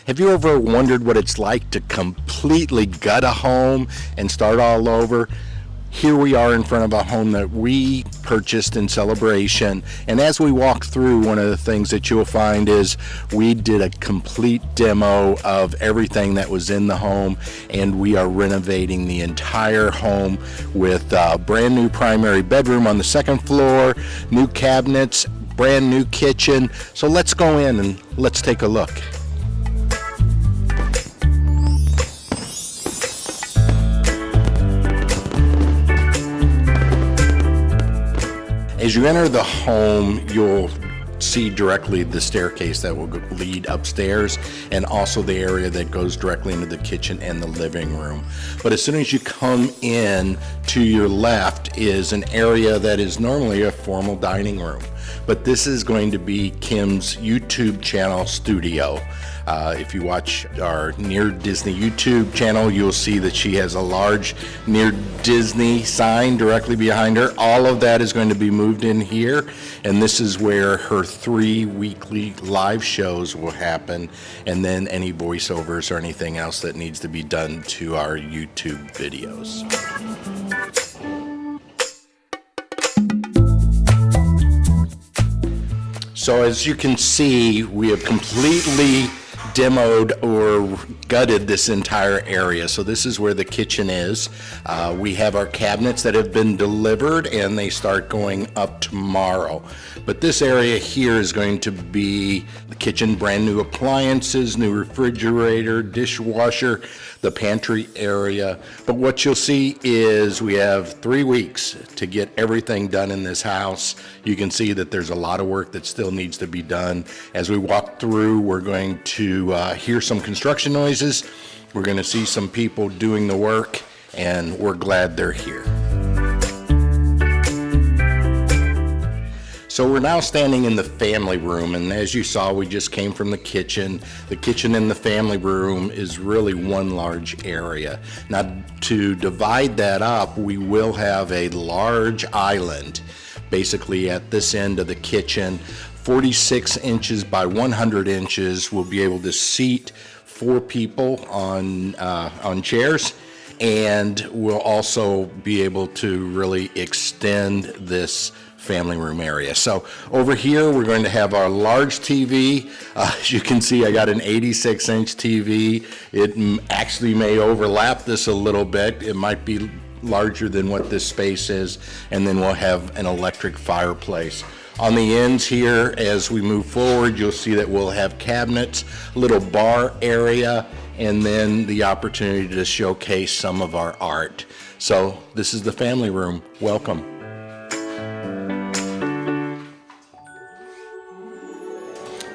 Have you ever wondered what it's like to completely gut a home and start all over? Here we are in front of a home that we purchased in celebration, and as we walk through, one of the things that you'll find is we did a complete demo of everything that was in the home, and we are renovating the entire home with a brand new primary bedroom on the second floor, new cabinets, brand new kitchen. So let's go in and let's take a look. As you enter the home, you'll see directly the staircase that will lead upstairs, and also the area that goes directly into the kitchen and the living room. But as soon as you come in, to your left is an area that is normally a formal dining room, but this is going to be Kim's YouTube channel studio. If you watch our Near Disney YouTube channel, you'll see that she has a large Near Disney sign directly behind her. All of that is going to be moved in here, and this is where her 3 weekly live shows will happen, and then any voiceovers or anything else that needs to be done to our YouTube videos. So as you can see, we have completely demoed or gutted this entire area. So this is where the kitchen is. We have our cabinets that have been delivered and they start going up tomorrow. But this area here is going to be the kitchen, brand new appliances, new refrigerator, dishwasher, the pantry area. But what you'll see is we have 3 weeks to get everything done in this house. You can see that there's a lot of work that still needs to be done. As we walk through, we're going to hear some construction noises. We're going to see some people doing the work, and we're glad they're here. So we're now standing in the family room, and as you saw, we just came from the kitchen. The kitchen and the family room is really one large area. Now, to divide that up, we will have a large island, basically at this end of the kitchen. 46 inches by 100 inches. We'll be able to seat 4 people on chairs, and we'll also be able to really extend this family room area. So over here we're going to have our large TV. As you can see, I got an 86-inch TV. It actually may overlap this a little bit. It might be larger than what this space is, and then we'll have an electric fireplace. On the ends here, as we move forward, you'll see that we'll have cabinets, a little bar area, and then the opportunity to showcase some of our art. So this is the family room. Welcome.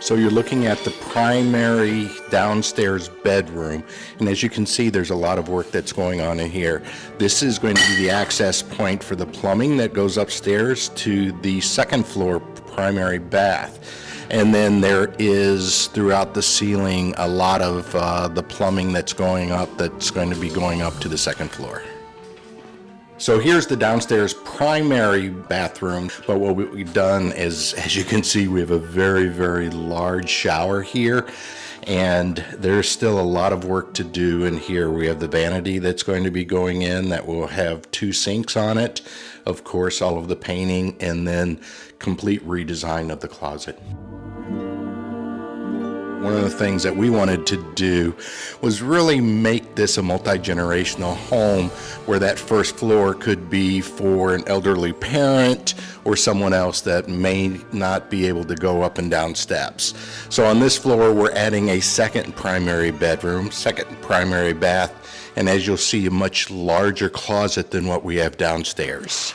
So you're looking at the primary downstairs bedroom, and as you can see, there's a lot of work that's going on in here. This is going to be the access point for the plumbing that goes upstairs to the second floor primary bath. And then there is throughout the ceiling a lot of the plumbing that's going to be going up to the second floor. So here's the downstairs primary bathroom, but what we've done is, as you can see, we have a very, very large shower here, and there's still a lot of work to do in here. We have the vanity that's going to be going in that will have 2 sinks on it, of course, all of the painting, and then complete redesign of the closet. One of the things that we wanted to do was really make this a multi-generational home where that first floor could be for an elderly parent or someone else that may not be able to go up and down steps. So on this floor, we're adding a second primary bedroom, second primary bath, and as you'll see, a much larger closet than what we have downstairs.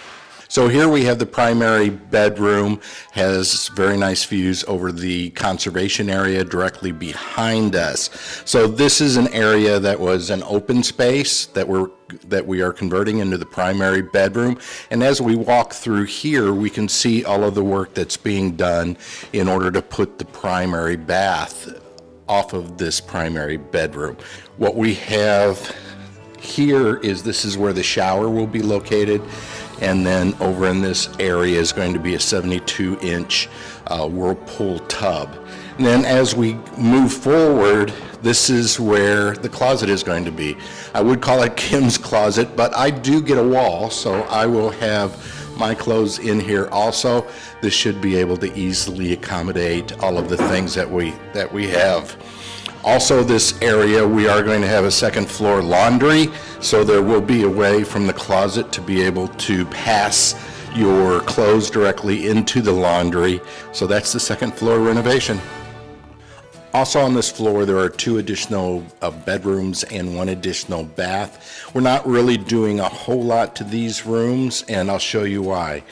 So here we have the primary bedroom, has very nice views over the conservation area directly behind us. So this is an area that was an open space that we are converting into the primary bedroom. And as we walk through here, we can see all of the work that's being done in order to put the primary bath off of this primary bedroom. What we have here is this is where the shower will be located. And then over in this area is going to be a 72-inch whirlpool tub. And then as we move forward, this is where the closet is going to be. I would call it Kim's closet, but I do get a wall, so I will have my clothes in here also. This should be able to easily accommodate all of the things that we have. Also, this area, we are going to have a second floor laundry, so there will be a way from the closet to be able to pass your clothes directly into the laundry. So that's the second floor renovation. Also on this floor, there are 2 additional bedrooms and 1 additional bath. We're not really doing a whole lot to these rooms, and I'll show you why.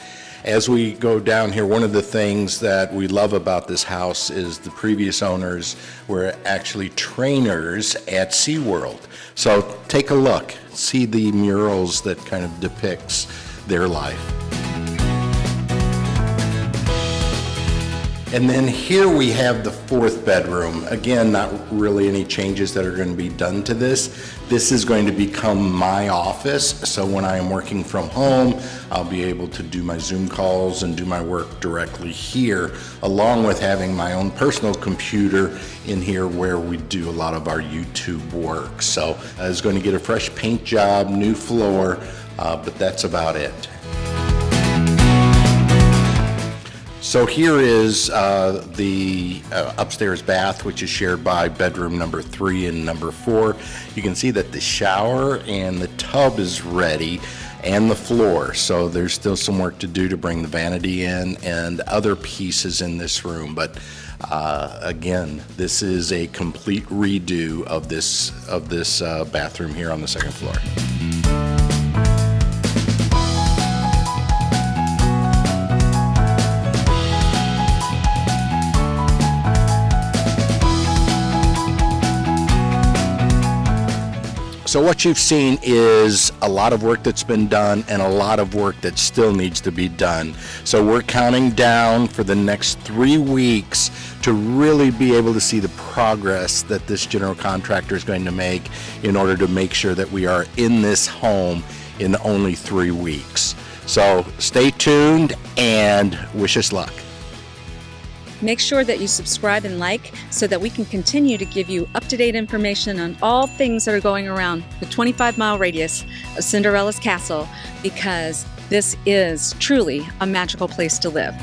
As we go down here, one of the things that we love about this house is the previous owners were actually trainers at SeaWorld. So take a look, see the murals that kind of depicts their life. And then here we have the 4th bedroom. Again, not really any changes that are going to be done to this. This is going to become my office, so when I am working from home, I'll be able to do my Zoom calls and do my work directly here, along with having my own personal computer in here where we do a lot of our YouTube work. So I was going to get a fresh paint job, new floor, but that's about it. So here is the upstairs bath, which is shared by bedroom number 3 and number 4. You can see that the shower and the tub is ready, and the floor. So there's still some work to do to bring the vanity in and other pieces in this room. But again, this is a complete redo of this bathroom here on the second floor. So what you've seen is a lot of work that's been done and a lot of work that still needs to be done. So we're counting down for the next 3 weeks to really be able to see the progress that this general contractor is going to make in order to make sure that we are in this home in only 3 weeks. So stay tuned and wish us luck. Make sure that you subscribe and like so that we can continue to give you up-to-date information on all things that are going around the 25-mile radius of Cinderella's castle, because this is truly a magical place to live.